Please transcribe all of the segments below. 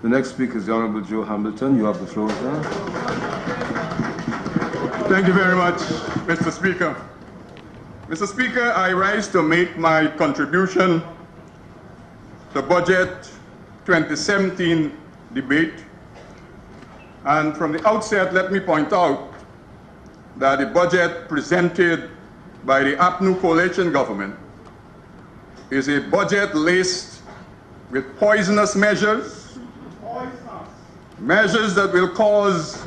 The next speaker is the Honorable Joe Hamilton. You have the floor, sir. Thank you very much, Mr. Speaker. Mr. Speaker, I rise to make my contribution to Budget 2017 debate. And from the outset, let me point out that the budget presented by the APNU coalition government is a budget laced with poisonous measures, measures that will cause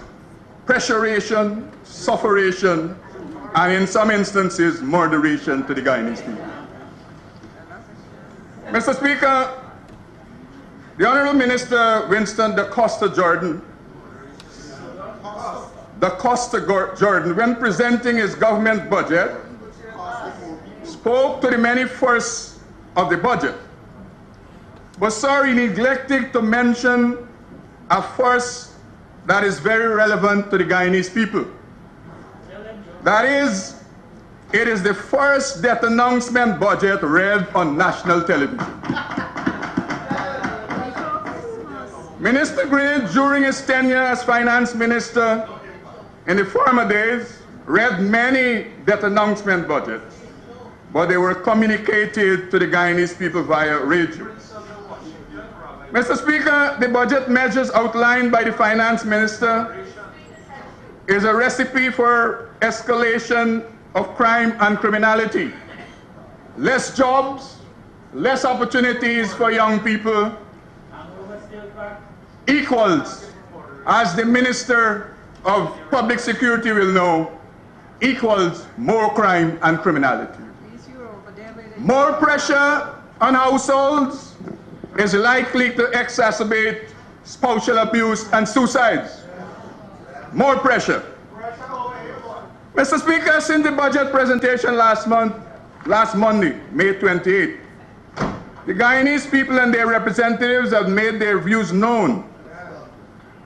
pressuration, suffocation, and in some instances, murderation to the Guyanese people. Mr. Speaker, the Honorable Minister Winston Da Costa Jordan, when presenting his government budget, spoke to the many firsts of the budget, but sorry, neglecting to mention a first that is very relevant to the Guyanese people. That is, it is the first death announcement budget read on national television. Minister Green, during his tenure as finance minister in the former days, read many death announcement budgets, but they were communicated to the Guyanese people via radio. Mr. Speaker, the budget measures outlined by the finance minister is a recipe for escalation of crime and criminality. Less jobs, less opportunities for young people equals, as the Minister of Public Security will know, equals more crime and criminality. More pressure on households is likely to exacerbate spousal abuse and suicides. More pressure. Mr. Speaker, since the budget presentation last Monday, May 28th, the Guyanese people and their representatives have made their views known.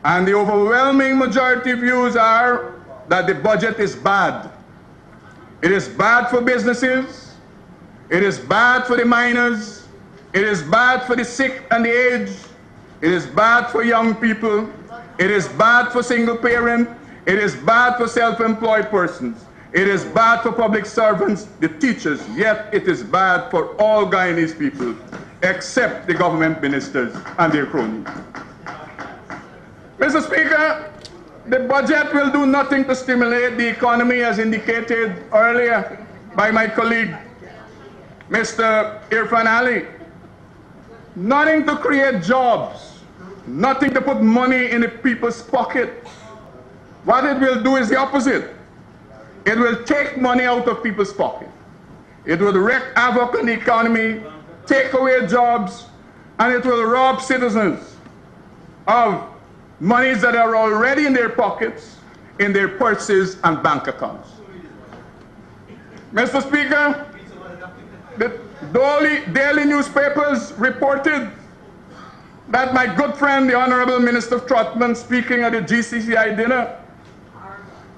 And the overwhelming majority views are that the budget is bad. It is bad for businesses. It is bad for the miners. It is bad for the sick and the aged. It is bad for young people. It is bad for single parent. It is bad for self-employed persons. It is bad for public servants, the teachers, yet it is bad for all Guyanese people, except the government ministers and their cronies. Mr. Speaker, the budget will do nothing to stimulate the economy, as indicated earlier by my colleague, Mr. Irfan Ali. Nothing to create jobs, nothing to put money in the people's pocket. What it will do is the opposite. It will take money out of people's pocket. It will wreak havoc on the economy, take away jobs, and it will rob citizens of monies that are already in their pockets, in their purses and bank accounts. Mr. Speaker, the daily newspapers reported that my good friend, the Honorable Minister Trotman, speaking at the GCCI dinner,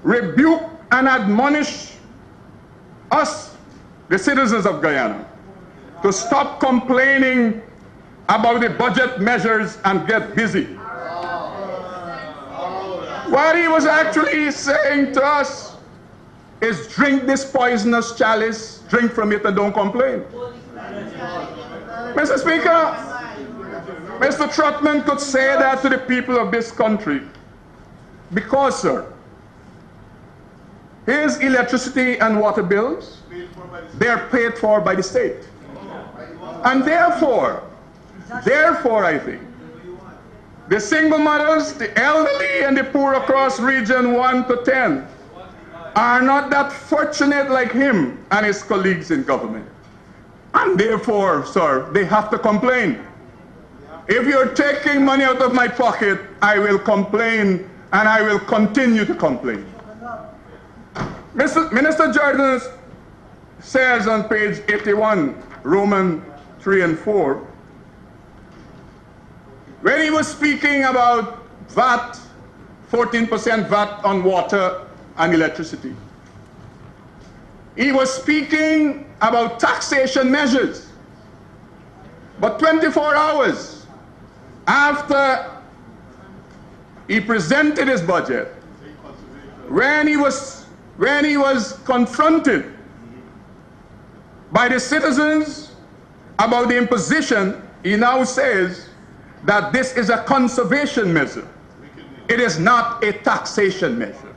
rebuked and admonished us, the citizens of Guyana, to stop complaining about the budget measures and get busy. What he was actually saying to us is, drink this poisonous chalice, drink from it and don't complain. Mr. Speaker, Mr. Trotman could say that to the people of this country because, sir, his electricity and water bills, they are paid for by the state. And therefore, I think, the single mothers, the elderly, and the poor across Region 1 to 10 are not that fortunate like him and his colleagues in government. And therefore, sir, they have to complain. If you're taking money out of my pocket, I will complain, and I will continue to complain. Minister Jordan says on page 81, Roman 3 and 4, when he was speaking about VAT, 14% VAT on water and electricity, he was speaking about taxation measures. But 24 hours after he presented his budget, when he was confronted by the citizens about the imposition, he now says that this is a conservation measure. It is not a taxation measure.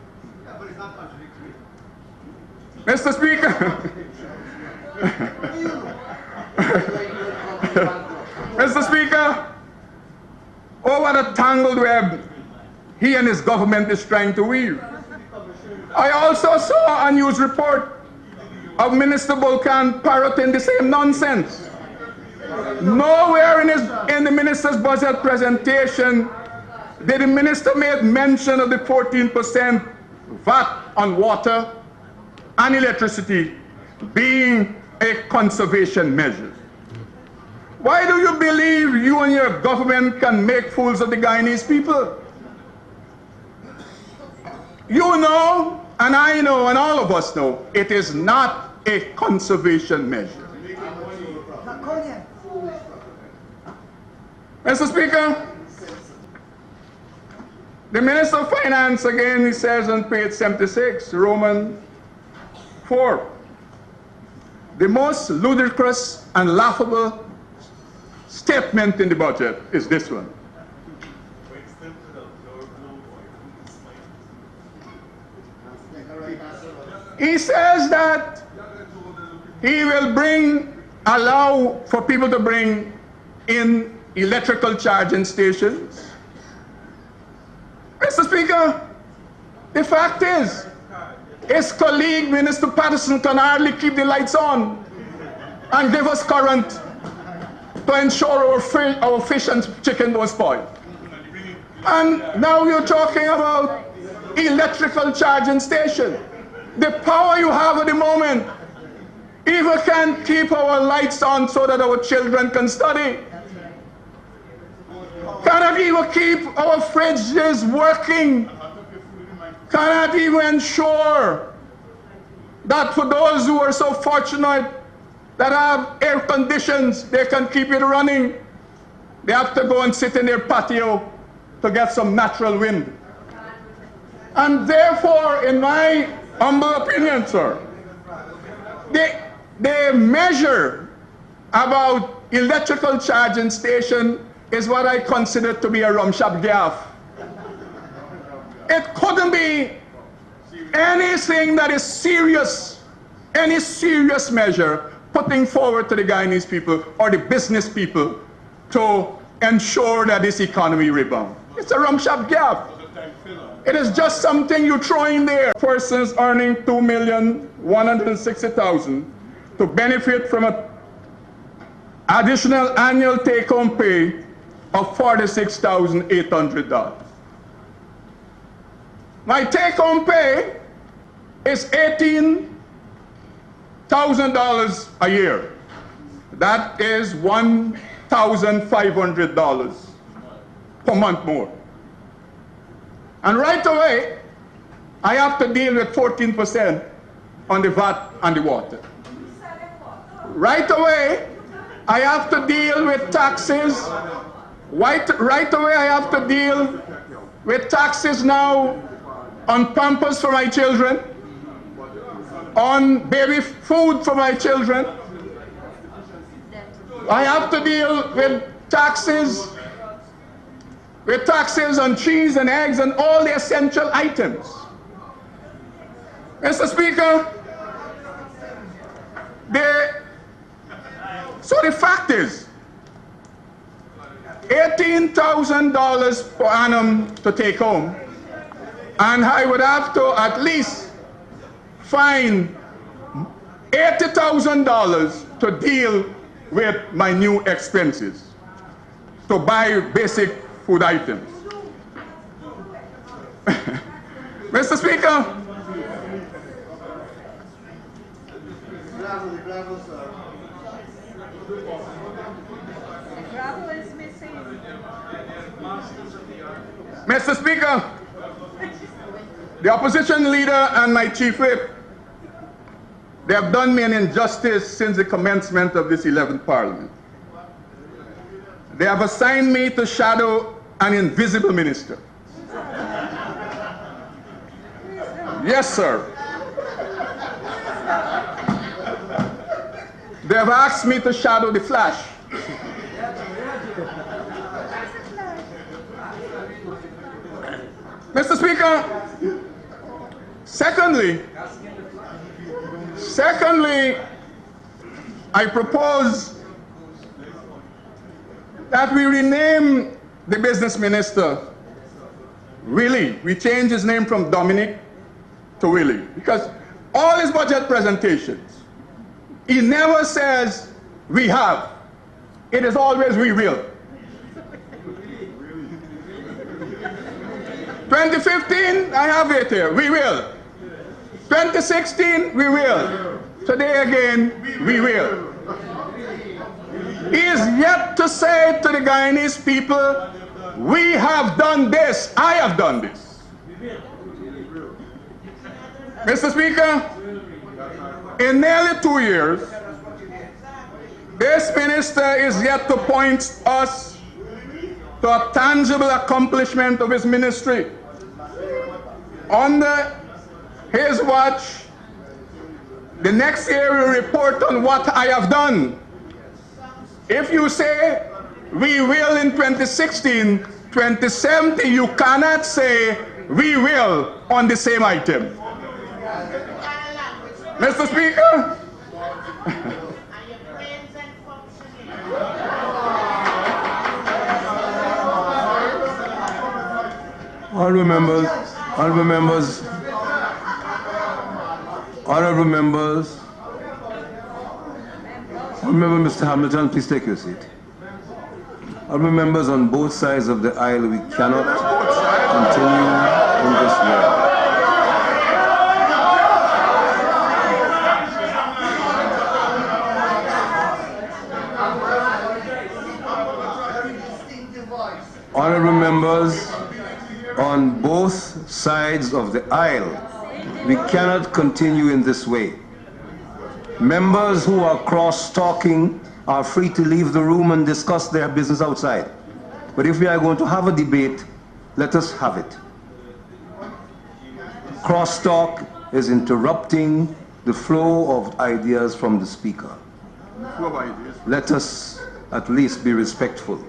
Mr. Speaker, Mr. Speaker, oh, what a tangled web he and his government is trying to weave. I also saw a news report of Minister Vulcan parroting the same nonsense. Nowhere in the minister's budget presentation did the minister make mention of the 14% VAT on water and electricity being a conservation measure. Why do you believe you and your government can make fools of the Guyanese people? You know, and I know, and all of us know, it is not a conservation measure. Mr. Speaker, the Minister of Finance, again, he says on page 76, Roman 4, the most ludicrous and laughable statement in the budget is this one. He says that he will allow for people to bring in electrical charging stations. Mr. Speaker, the fact is, his colleague, Minister Patterson, can hardly keep the lights on and give us current to ensure our fish and chicken don't spoil. And now you're talking about electrical charging station. The power you have at the moment even can't keep our lights on so that our children can study. Cannot even keep our fridges working. Cannot even ensure that for those who are so fortunate that have air conditions, they can keep it running. They have to go and sit in their patio to get some natural wind. And therefore, in my humble opinion, sir, the measure about electrical charging station is what I consider to be a rumshab gaff. It couldn't be anything that is serious, any serious measure putting forward to the Guyanese people or the business people to ensure that this economy rebounds. It's a rumshab gaff. It is just something you throw in there. Persons earning $2,160,000 to benefit from an additional annual take-home pay of $46,800. My take-home pay is $18,000 a year. That is $1,500 per month more. And right away, I have to deal with 14% on the VAT and the water. Right away, I have to deal with taxes. Right away, I have to deal with taxes now on pampers for my children, on baby food for my children. I have to deal with taxes on cheese and eggs and all the essential items. Mr. Speaker, so the fact is, $18,000 per annum to take home, and I would have to at least find $80,000 to deal with my new expenses, to buy basic food items. Mr. Speaker, Mr. Speaker, the opposition leader and my chief whip, they have done me an injustice since the commencement of this 11th Parliament. They have assigned me to shadow an invisible minister. Yes, sir. They have asked me to shadow the flash. Mr. Speaker, secondly, I propose that we rename the business minister Willie. We change his name from Dominic to Willie, because all his budget presentations, he never says we have. It is always we will. 2015, I have it here, we will. 2016, we will. Today again, we will. He is yet to say to the Guyanese people, we have done this, I have done this. Mr. Speaker, in nearly 2 years, this minister is yet to point us to a tangible accomplishment of his ministry. Under his watch, the next year will report on what I have done. If you say we will in 2016, 2017, you cannot say we will on the same item. Mr. Speaker, honorable members, Mr. Hamilton, please take your seat. Honorable members, on both sides of the aisle, we cannot continue in this way. Honorable members, on both sides of the aisle, we cannot continue in this way. Members who are cross-talking are free to leave the room and discuss their business outside. But if we are going to have a debate, let us have it. Cross-talk is interrupting the flow of ideas from the speaker. Let us at least be respectful.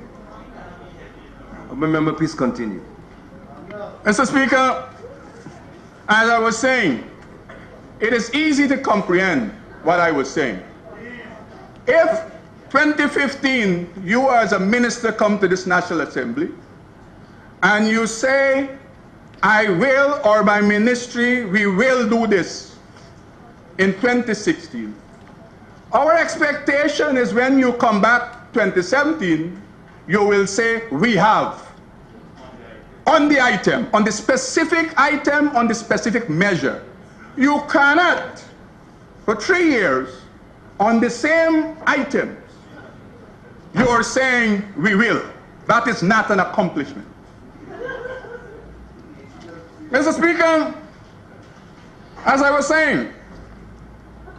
Member, please continue. Mr. Speaker, as I was saying, it is easy to comprehend what I was saying. If 2015, you as a minister come to this National Assembly and you say, I will, or my ministry, we will do this in 2016. Our expectation is when you come back 2017, you will say, we have. On the item, on the specific item, on the specific measure. You cannot, for 3 years, on the same items, you are saying, we will. That is not an accomplishment. Mr. Speaker, as I was saying,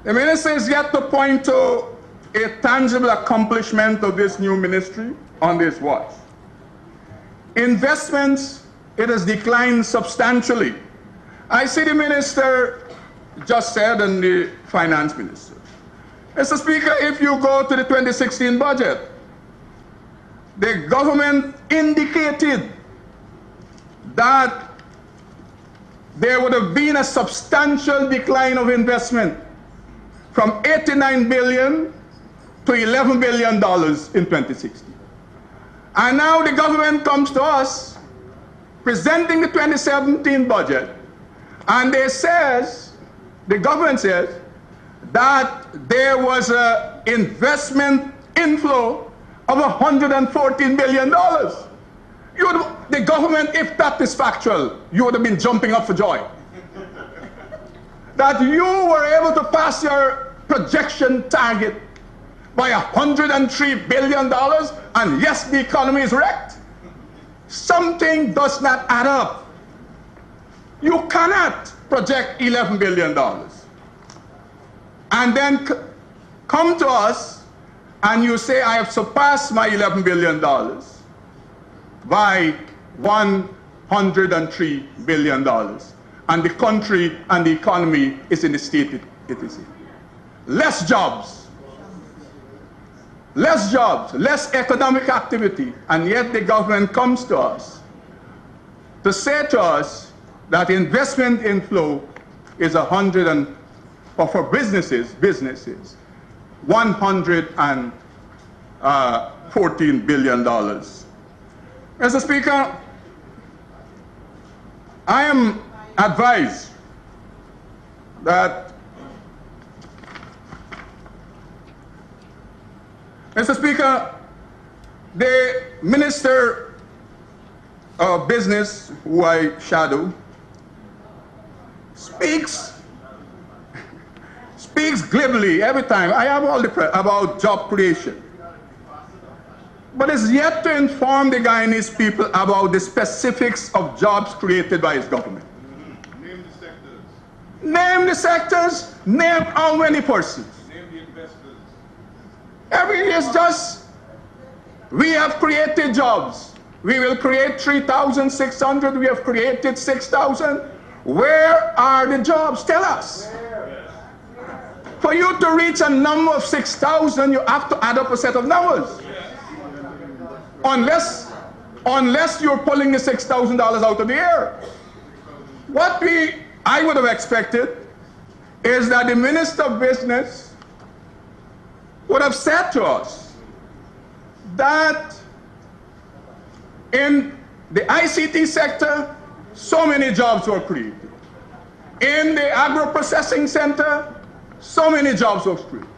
the minister is yet to point to a tangible accomplishment of this new ministry on this watch. Investments, it has declined substantially. I see the minister just said, and the finance minister. Mr. Speaker, if you go to the 2016 budget, the government indicated that there would have been a substantial decline of investment from $89 billion to $11 billion in 2016. And now the government comes to us presenting the 2017 budget, and the government says that there was an investment inflow of $114 billion. The government, if that is factual, you would have been jumping up for joy. That you were able to pass your projection target by $103 billion, and yes, the economy is wrecked. Something does not add up. You cannot project $11 billion and then come to us and you say, I have surpassed my $11 billion by $103 billion. and the country and the economy is in the state it is in. Less jobs, less economic activity, and yet the government comes to us to say to us that investment inflow is for businesses, $114 billion. Mr. Speaker, I am advised that, Mr. Speaker, the Minister of Business, who I shadow, speaks glibly every time. I have all the about job creation, but is yet to inform the Guyanese people about the specifics of jobs created by his government. Name the sectors. Name the sectors. Name how many persons. Name the investors. Every year is just, we have created jobs. We will create 3,600. We have created 6,000. Where are the jobs? Tell us. For you to reach a number of 6,000, you have to add up a set of numbers. Unless you're pulling the $6,000 out of the air. What I would have expected is that the Minister of Business would have said to us that in the ICT sector, so many jobs were created. In the agro-processing center, so many jobs were created.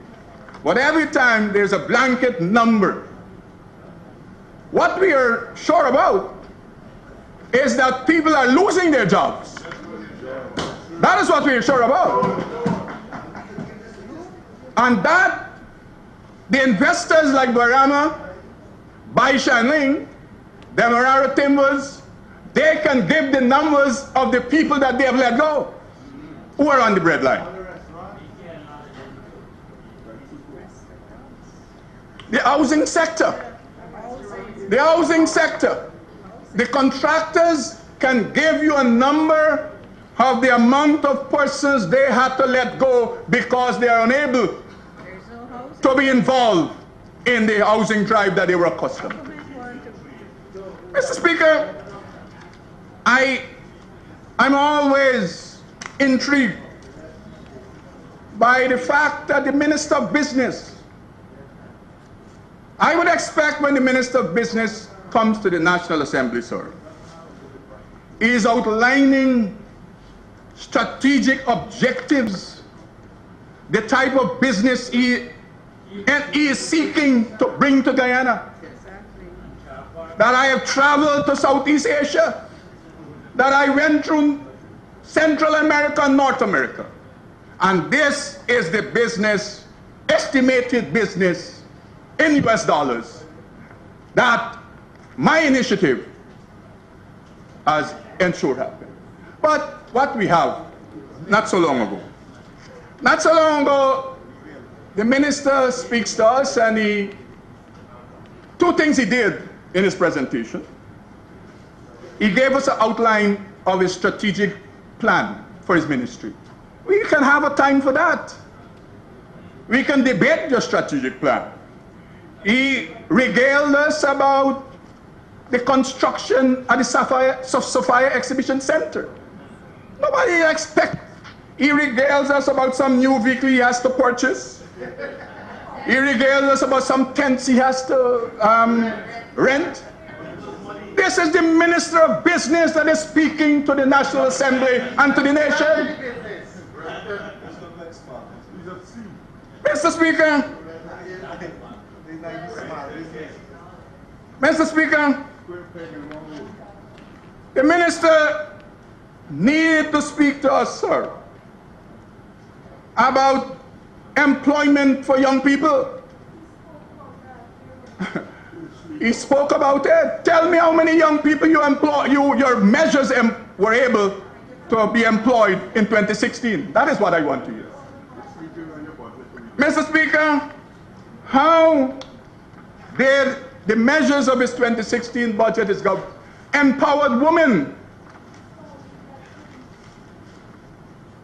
But every time there's a blanket number, what we are sure about is that people are losing their jobs. That is what we are sure about. And that the investors like Barama, Bai Shanling, Demerara Timbers, they can give the numbers of the people that they have let go who are on the breadline. The housing sector. The housing sector. The contractors can give you a number of the amount of persons they had to let go because they are unable to be involved in the housing drive that they were accustomed to. Mr. Speaker, I'm always intrigued by the fact that the Minister of Business, I would expect when the Minister of Business comes to the National Assembly, sir, he is outlining strategic objectives, the type of business he is seeking to bring to Guyana. That I have traveled to Southeast Asia, that I went through Central America and North America. And this is the business, estimated business in US dollars, that my initiative has ensured happen. But what we have, not so long ago, the minister speaks to us, and two things he did in his presentation. He gave us an outline of his strategic plan for his ministry. We can have a time for that. We can debate your strategic plan. He regaled us about the construction at the Sophia Exhibition Center. Nobody expects. He regales us about some new vehicle he has to purchase. He regales us about some tents he has to rent. This is the Minister of Business that is speaking to the National Assembly and to the nation. Mr. Speaker, the minister needs to speak to us, sir, about employment for young people. He spoke about it. Tell me how many young people your measures were able to be employed in 2016. That is what I want to hear. Mr. Speaker, how did the measures of his 2016 budget empowered women?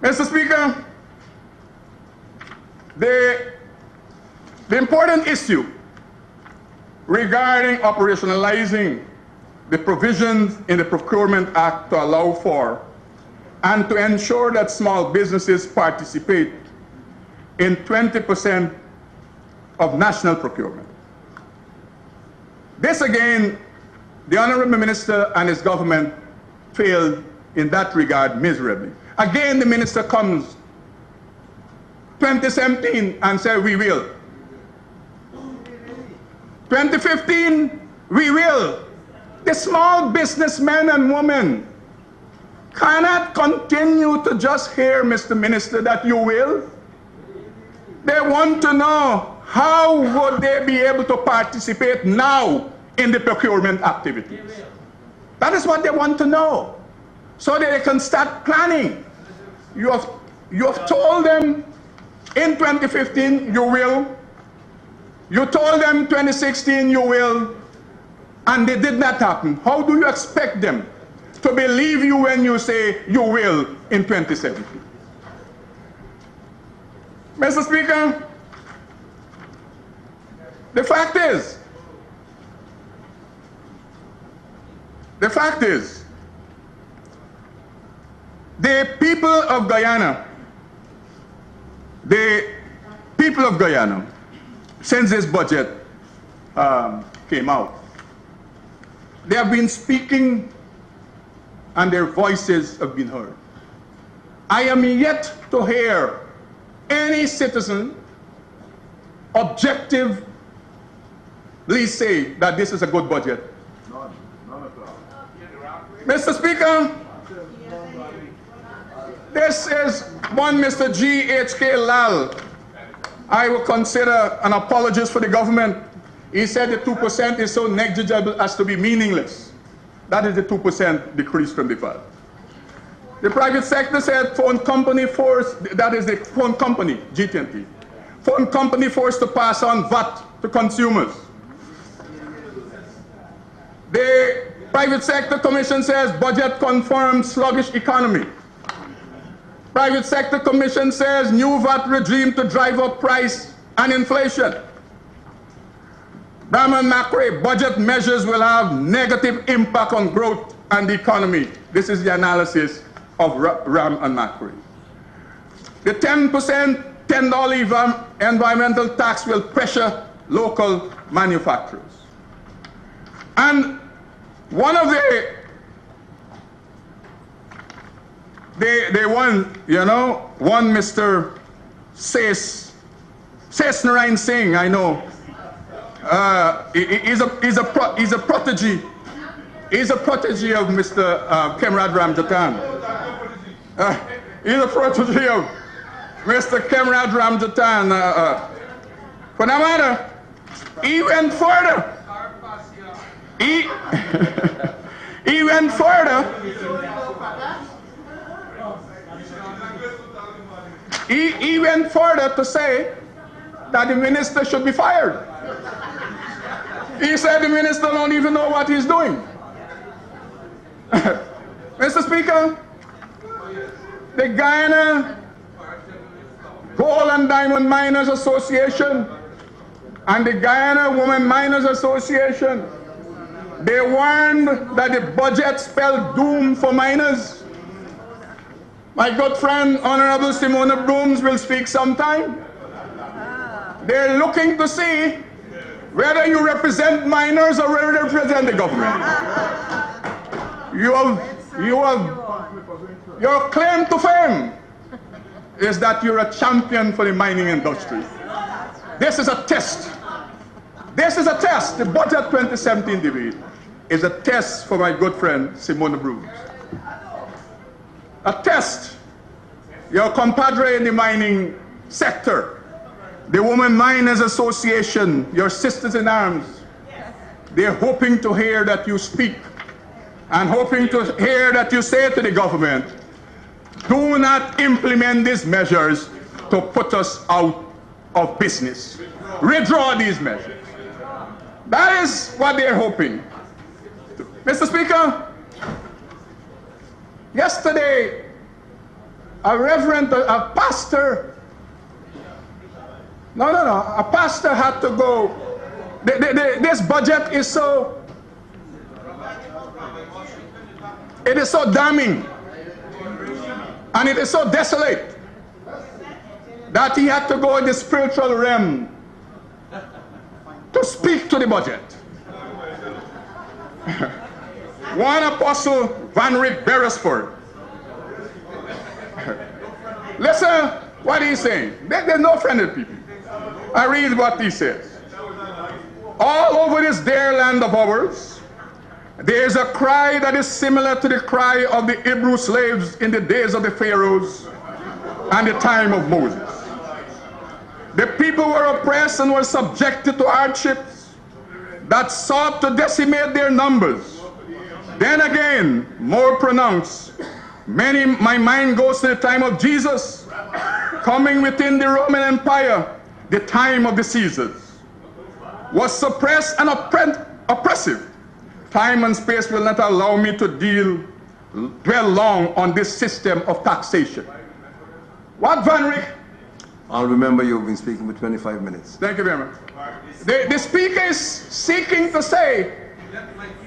Mr. Speaker, the important issue regarding operationalizing the provisions in the Procurement Act to allow for and to ensure that small businesses participate in 20% of national procurement. This again, the Honorable Minister and his government failed in that regard miserably. Again, the minister comes 2017 and says we will. 2015, we will. The small businessmen and women cannot continue to just hear, Mr. Minister, that you will. They want to know how would they be able to participate now in the procurement activities. That is what they want to know, so that they can start planning. You have told them in 2015 you will. You told them 2016 you will, and it did not happen. How do you expect them to believe you when you say you will in 2017? Mr. Speaker, the fact is, the people of Guyana, since this budget came out, they have been speaking and their voices have been heard. I am yet to hear any citizen objectively say that this is a good budget. None at all. Mr. Speaker, this is one Mr. G.H.K. Lal. I will consider an apologist for the government. He said the 2% is so negligible as to be meaningless. That is the 2% decrease from the VAT. The private sector said phone company forced, that is the phone company, GT&T. Phone company forced to pass on VAT to consumers. The private sector commission says budget confirms sluggish economy. Private sector commission says new VAT regime to drive up price and inflation. Brahman Macrae, budget measures will have negative impact on growth and the economy. This is the analysis of Ram and Macrae. The 10% $10 environmental tax will pressure local manufacturers. And one of the one Mr. Narayan Singh, I know, he's a protege. He's a protege of Mr. Kemrad Ramjatan. He's a protege of Mr. Kemrad Ramjatan. For that matter, he went further. He went further. He went further to say that the minister should be fired. He said the minister don't even know what he's doing. Mr. Speaker, the Guyana Gold and Diamond Miners Association and the Guyana Women Miners Association, they warned that the budget spelled doom for miners. My good friend, Honorable Simona Brooms, will speak sometime. They're looking to see whether you represent miners or whether you represent the government. Your claim to fame is that you're a champion for the mining industry. This is a test. This is a test. The budget 2017 debate is a test for my good friend Simona Brooms. A test. Your compadre in the mining sector, the Women Miners Association, your sisters in arms, they're hoping to hear that you speak and hoping to hear that you say to the government, do not implement these measures to put us out of business. Withdraw these measures. That is what they're hoping. Mr. Speaker, yesterday, a reverend, a pastor. No. A pastor had to go. This budget is so, it is so damning. And it is so desolate that he had to go in the spiritual realm to speak to the budget. One apostle, Van Rick Beresford. Listen what he's saying. There's no offended people. I read what he says. All over this dear land of ours, there is a cry that is similar to the cry of the Hebrew slaves in the days of the Pharaohs and the time of Moses. The people were oppressed and were subjected to hardships that sought to decimate their numbers. Then again, more pronounced, my mind goes to the time of Jesus, coming within the Roman Empire, the time of the Caesars. Was suppressed and oppressive. Time and space will not allow me to dwell long on this system of taxation. What, Van Rick? I'll remember you've been speaking for 25 minutes. Thank you very much. The speaker is seeking to say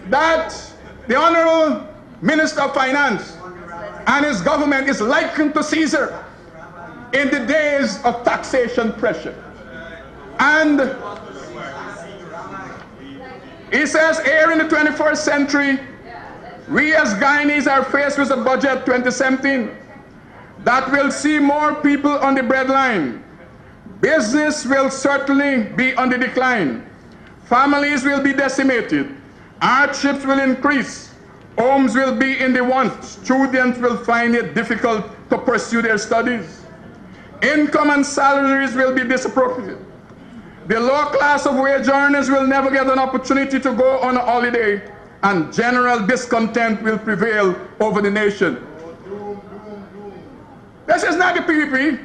that the Honorable Minister of Finance and his government is likened to Caesar in the days of taxation pressure. And he says here in the 21st century, we as Guyanese are faced with a budget 2017 that will see more people on the breadline. Business will certainly be on the decline. Families will be decimated. Hardships will increase. Homes will be in the want. Students will find it difficult to pursue their studies. Income and salaries will be disappropriate. The low class of wage earners will never get an opportunity to go on a holiday, and general discontent will prevail over the nation. This is not the PPP.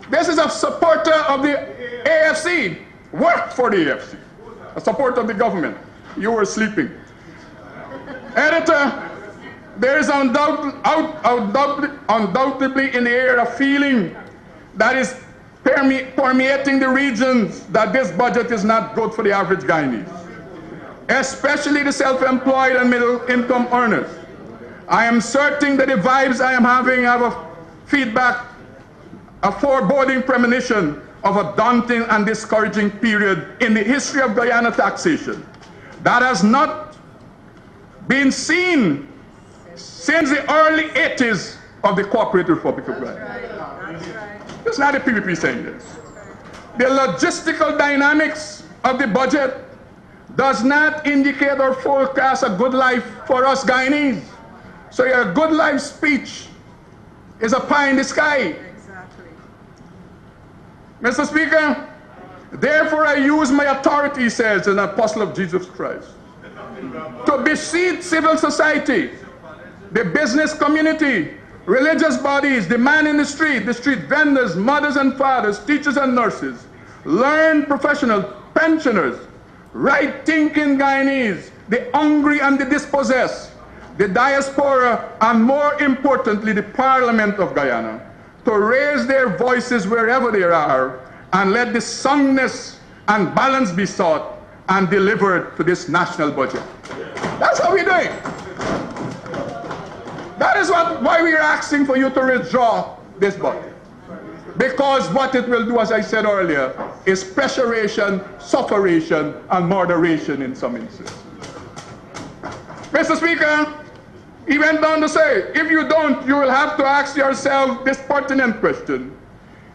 This is a supporter of the AFC, worked for the AFC, a supporter of the government. You were sleeping. Editor, there is undoubtedly in the air a feeling that is permeating the regions that this budget is not good for the average Guyanese, especially the self-employed and middle-income earners. I am certain that the vibes I am having have a feedback, a foreboding premonition of a daunting and discouraging period in the history of Guyana taxation that has not been seen since the early 80s of the Cooperative Republic of Guyana. It's not the PPP saying this. The logistical dynamics of the budget does not indicate or forecast a good life for us Guyanese. So your good life speech is a pie in the sky. Exactly. Mr. Speaker, therefore I use my authority, he says, as an apostle of Jesus Christ, to beseech civil society, the business community, religious bodies, the man in the street vendors, mothers and fathers, teachers and nurses, learned professionals, pensioners, right-thinking Guyanese, the hungry and the dispossessed, the diaspora, and more importantly, the Parliament of Guyana, to raise their voices wherever they are and let the soundness and balance be sought and delivered to this national budget. That's how we do it. That is why we are asking for you to withdraw this budget. Because what it will do, as I said earlier, is pressuration, sufferation, and moderation in some instances. Mr. Speaker, he went on to say, if you don't, you will have to ask yourself this pertinent question.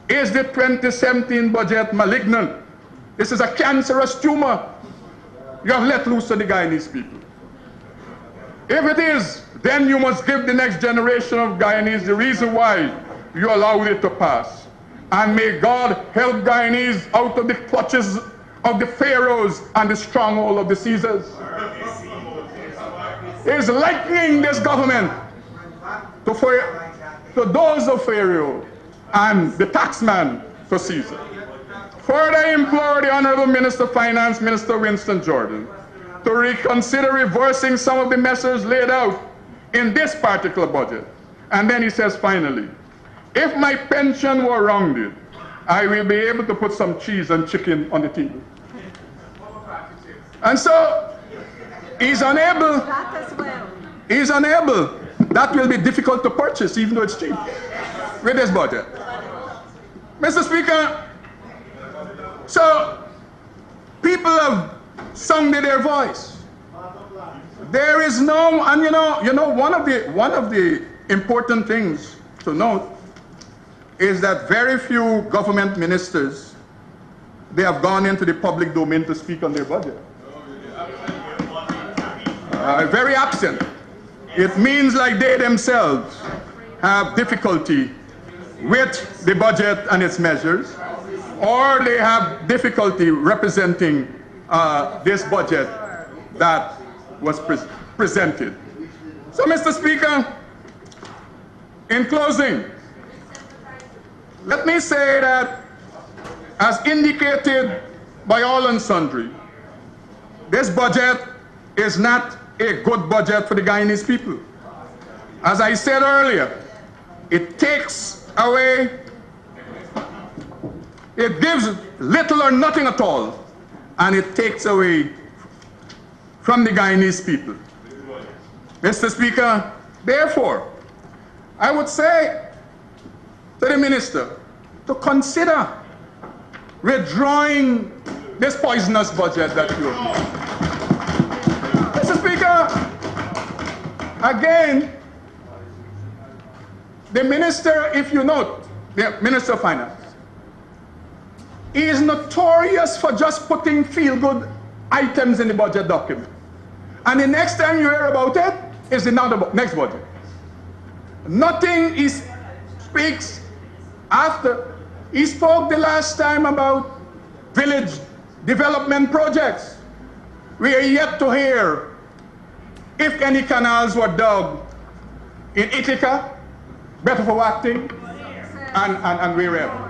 Is the 2017 budget malignant? This is a cancerous tumor you have let loose to the Guyanese people. If it is, then you must give the next generation of Guyanese the reason why you allowed it to pass. And may God help Guyanese out of the clutches of the Pharaohs and the stronghold of the Caesars. He is likening this government to those of Pharaoh and the taxman to Caesar. Further, I implore the Honorable Minister of Finance, Minister Winston Jordan, to reconsider reversing some of the measures laid out in this particular budget. And then he says finally, if my pension were rounded, I will be able to put some cheese and chicken on the table. And so, he's unable. That as well. He's unable. That will be difficult to purchase, even though it's cheap, with this budget. Mr. Speaker, so people have sounded their voice. There is no, and you know, one of the important things to note is that very few government ministers, they have gone into the public domain to speak on their budget. Very absent. It means like they themselves have difficulty with the budget and its measures, or they have difficulty representing this budget that was presented. So, Mr. Speaker, in closing, let me say that, as indicated by all and sundry, this budget is not a good budget for the Guyanese people. As I said earlier, it takes away, it gives little or nothing at all, and it takes away from the Guyanese people. Mr. Speaker, therefore, I would say to the minister to consider withdrawing this poisonous budget that you have. Mr. Speaker, again, the minister, if you note, the Minister of Finance, he is notorious for just putting feel-good items in the budget document. And the next time you hear about it is the next budget. Nothing he speaks after. He spoke the last time about village development projects. We are yet to hear if any canals were dug in Ithaca, Betterfor-Acting, and wherever.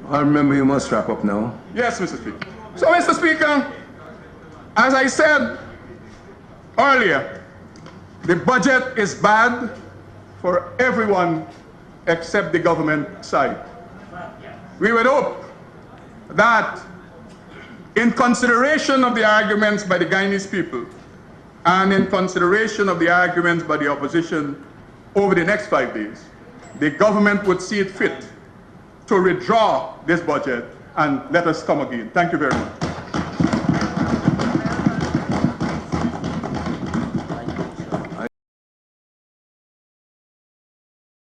I remember you must wrap up now. Yes, Mr. Speaker. So, Mr. Speaker, as I said earlier, the budget is bad for everyone except the government side. We would hope that, in consideration of the arguments by the Guyanese people and in consideration of the arguments by the opposition over the next 5 days, the government would see it fit to withdraw this budget and let us come again. Thank you very much.